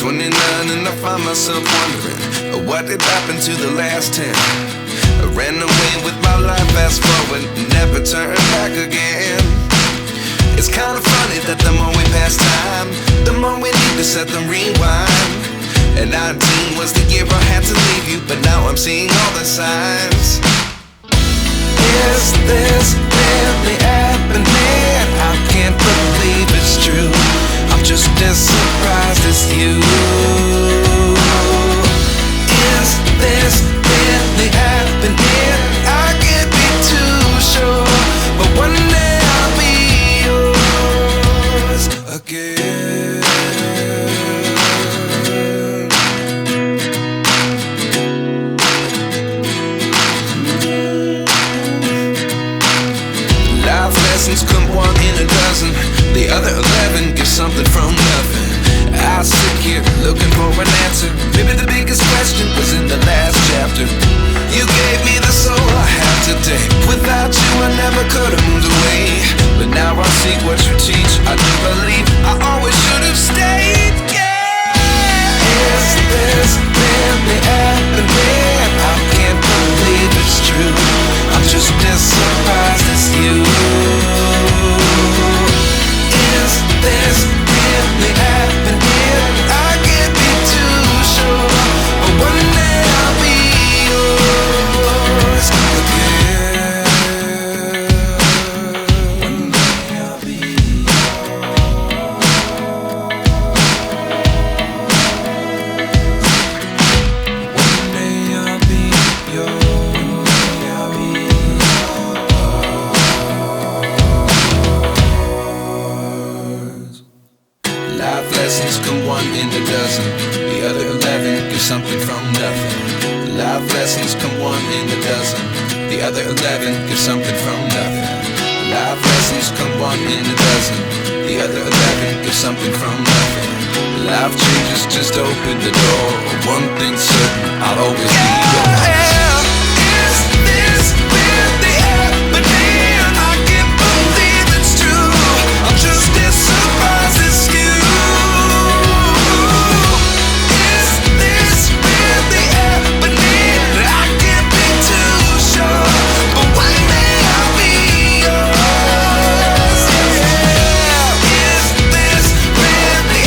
29 and I find myself wondering what did happen to the last 10. I ran away with my life, fast forward, never turn back again. It's kind of funny that the more we pass time, the more we need to set the rewind. And 19 was the year I had to leave you, but now I'm seeing all the signs. Is this really happening? I can't believe it's true. I'm just as surprised as you. Is this really happening? I can't be too sure, but one day I'll be yours again. Life lessons come one in a dozen, the other 11 give something from nothing. I sit here looking for an answer. Maybe the biggest question was in the last chapter. You gave me the soul I have today. Without you I never could have moved away. But now I see what you teach. I do believe I always should have stayed. Yeah. Is this really happening? I can't believe it's true. I'm just as surprised as you. Is this really happening? I can't be too sure, but one day I'll be yours again. One day I'll be yours. One day I'll be yours. I'll be yours. Life lessons come one in a dozen, the other 11 give something from nothing. Life lessons come one in a dozen, the other 11 give something from nothing. Life lessons come one in a dozen, the other 11 give something from nothing. Life changes just open the door. One thing's certain, I'll always be yours.